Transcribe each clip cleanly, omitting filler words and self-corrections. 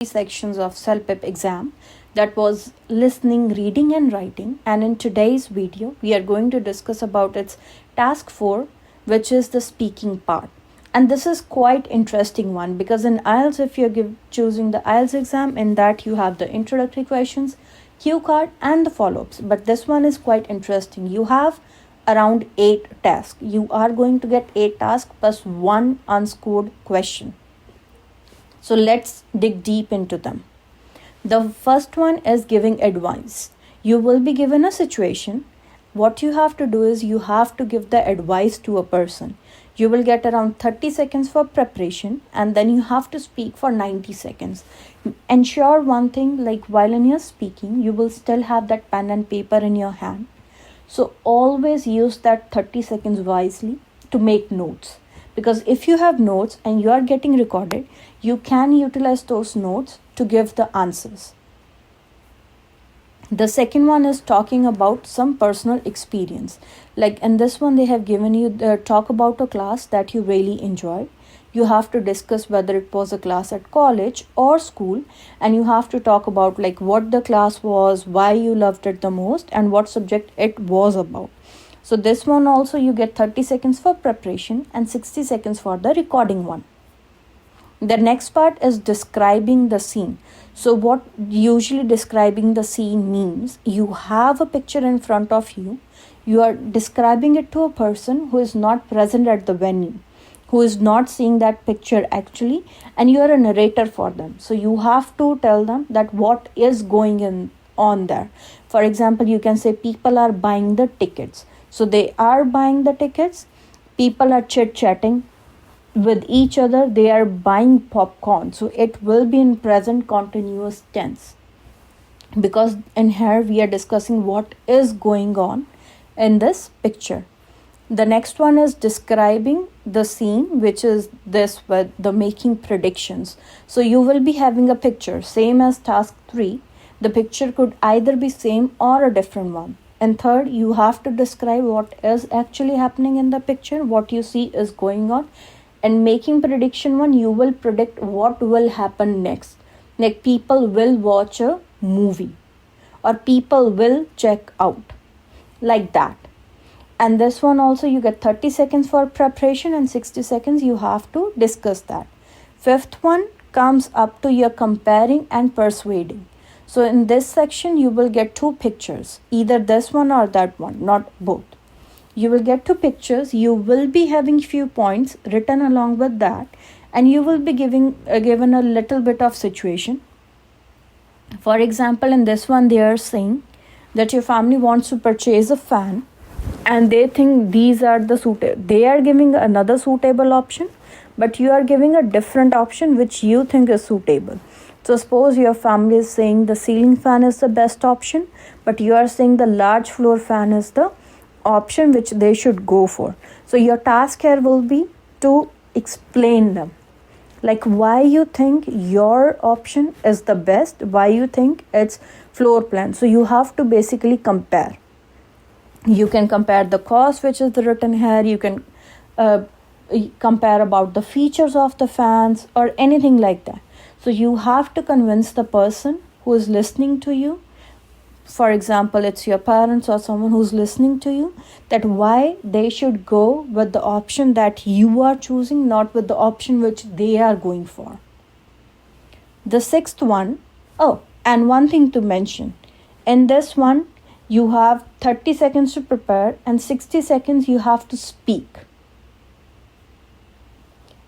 sections of CELPIP exam, that was listening, reading and writing, and in today's video we are going to discuss about its task 4, which is the speaking part. And this is quite interesting one because in IELTS, if you're choosing the IELTS exam, in that you have the introductory questions, cue card and the follow-ups, but this one is quite interesting. You have around 8 tasks. You are going to get 8 tasks plus 1 unscored question. So let's dig deep into them. The first one is giving advice. You will be given a situation. What you have to do is you have to give the advice to a person. You will get around 30 seconds for preparation and then you have to speak for 90 seconds. Ensure one thing, like while in your speaking, you will still have that pen and paper in your hand. So always use that 30 seconds wisely to make notes. Because if you have notes and you are getting recorded, you can utilize those notes to give the answers. The second one is talking about some personal experience. Like in this one, they have given you the talk about a class that you really enjoyed. You have to discuss whether it was a class at college or school, and you have to talk about like what the class was, why you loved it the most, and what subject it was about. So this one also you get 30 seconds for preparation and 60 seconds for the recording one. The next part is describing the scene. So what usually describing the scene means, you have a picture in front of you. You are describing it to a person who is not present at the venue, who is not seeing that picture actually, and you are a narrator for them. So you have to tell them that what is going on there. For example, you can say people are buying the tickets. So they are buying the tickets. People are chit-chatting with each other. They are buying popcorn. So it will be in present continuous tense. Because in here we are discussing what is going on in this picture. The next one is describing the scene, which is this with the making predictions. So you will be having a picture, same as task 3. The picture could either be same or a different one. And third, you have to describe what is actually happening in the picture, what you see is going on. And making prediction one, you will predict what will happen next. Like people will watch a movie or people will check out, like that. And this one also you get 30 seconds for preparation and 60 seconds you have to discuss that. Fifth one comes up to your comparing and persuading. So in this section, you will get 2 pictures, either this one or that one, not both. You will get 2 pictures. You will be having few points written along with that, and you will be given a little bit of situation. For example, in this one, they are saying that your family wants to purchase a fan, and they think these are the suitable. They are giving another suitable option, but you are giving a different option which you think is suitable. So suppose your family is saying the ceiling fan is the best option, but you are saying the large floor fan is the option which they should go for. So your task here will be to explain them, like why you think your option is the best, why you think it's floor plan. So you have to basically compare. You can compare the cost which is written here. You can compare about the features of the fans or anything like that. So you have to convince the person who is listening to you. For example, it's your parents or someone who's listening to you, that why they should go with the option that you are choosing, not with the option which they are going for. The sixth one, and one thing to mention, in this one, you have 30 seconds to prepare and 60 seconds you have to speak.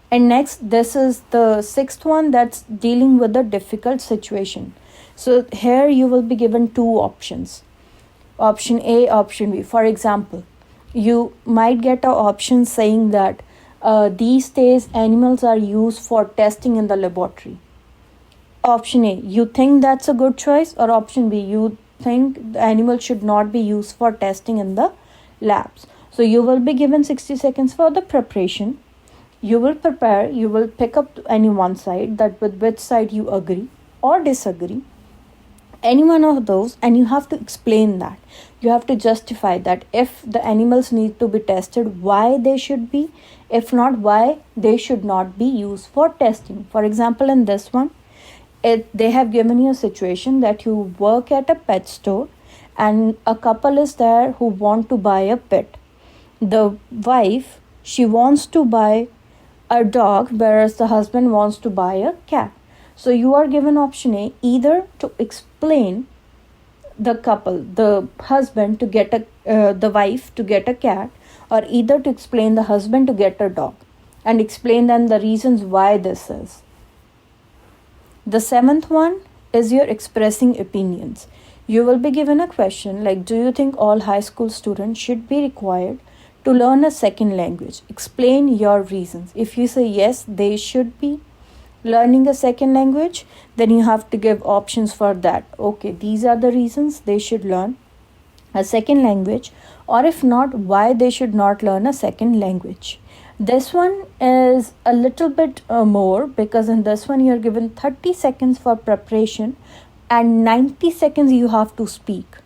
And next, this is the 6th one, that's dealing with a difficult situation. So here you will be given 2 options. Option A, option B. For example, you might get an option saying that these days animals are used for testing in the laboratory. Option A, you think that's a good choice, or option B, you think the animal should not be used for testing in the labs. So you will be given 60 seconds for the preparation. You will prepare, you will pick up any one side, that with which side you agree or disagree, any one of those, and you have to explain that. You have to justify that if the animals need to be tested, why they should be, if not, why they should not be used for testing. For example, in this one, They have given you a situation that you work at a pet store and a couple is there who want to buy a pet. The wife, she wants to buy a dog, whereas the husband wants to buy a cat. So you are given option A, either to explain the couple, the husband to get the wife to get a cat, or either to explain the husband to get a dog and explain them the reasons why this is. The seventh one is your expressing opinions. You will be given a question like, do you think all high school students should be required to learn a second language? Explain your reasons. If you say yes, they should be learning a second language, then you have to give options for that. Okay, these are the reasons they should learn a second language, or if not, why they should not learn a second language. This one is a little bit more, because in this one you're given 30 seconds for preparation and 90 seconds you have to speak.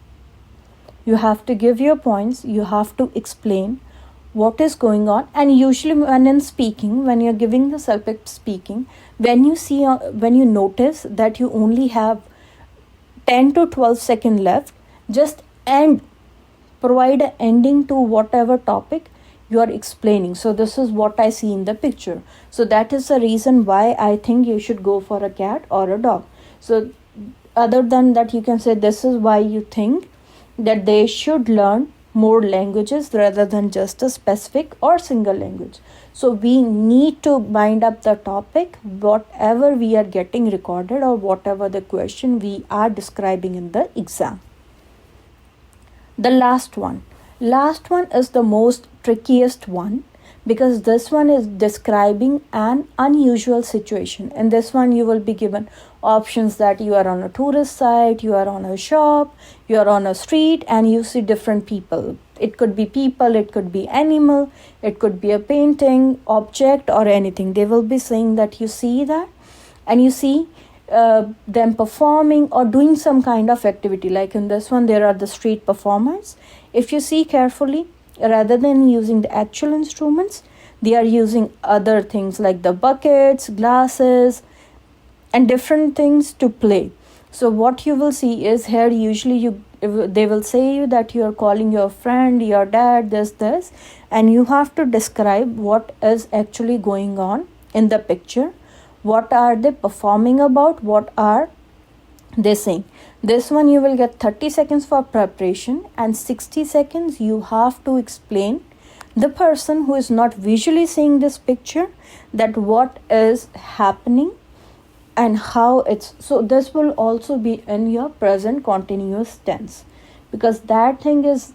You have to give your points, you have to explain what is going on. And usually when in speaking, when you're giving the CELPIP speaking, when you notice that you only have 10 to 12 seconds left, just provide an ending to whatever topic you are explaining. So this is what I see in the picture. So that is the reason why I think you should go for a cat or a dog. So other than that, you can say this is why you think that they should learn more languages rather than just a specific or single language. So we need to bind up the topic, whatever we are getting recorded or whatever the question we are describing in the exam. The last one is the most trickiest one, because this one is describing an unusual situation. In this one you will be given options that you are on a tourist site, you are on a shop, you are on a street, and you see different people. It could be people, it could be animal, it could be a painting, object, or anything. They will be saying that you see that, and you see them performing or doing some kind of activity. Like in this one, there are the street performers. If you see carefully, rather than using the actual instruments, they are using other things like the buckets, glasses, and different things to play. So what you will see is here, usually they will say you that you are calling your friend, your dad, this, and you have to describe what is actually going on in the picture. What are they performing about? What are they saying? This one you will get 30 seconds for preparation and 60 seconds you have to explain the person who is not visually seeing this picture that what is happening and how it's. So this will also be in your present continuous tense, because that thing is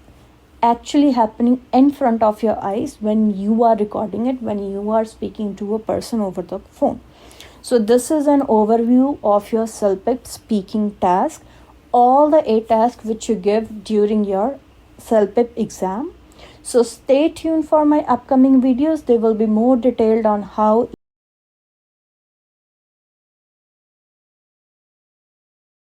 actually happening in front of your eyes when you are recording it, when you are speaking to a person over the phone. So this is an overview of your CELPIP speaking task, all the 8 tasks which you give during your CELPIP exam. So stay tuned for my upcoming videos. They will be more detailed on how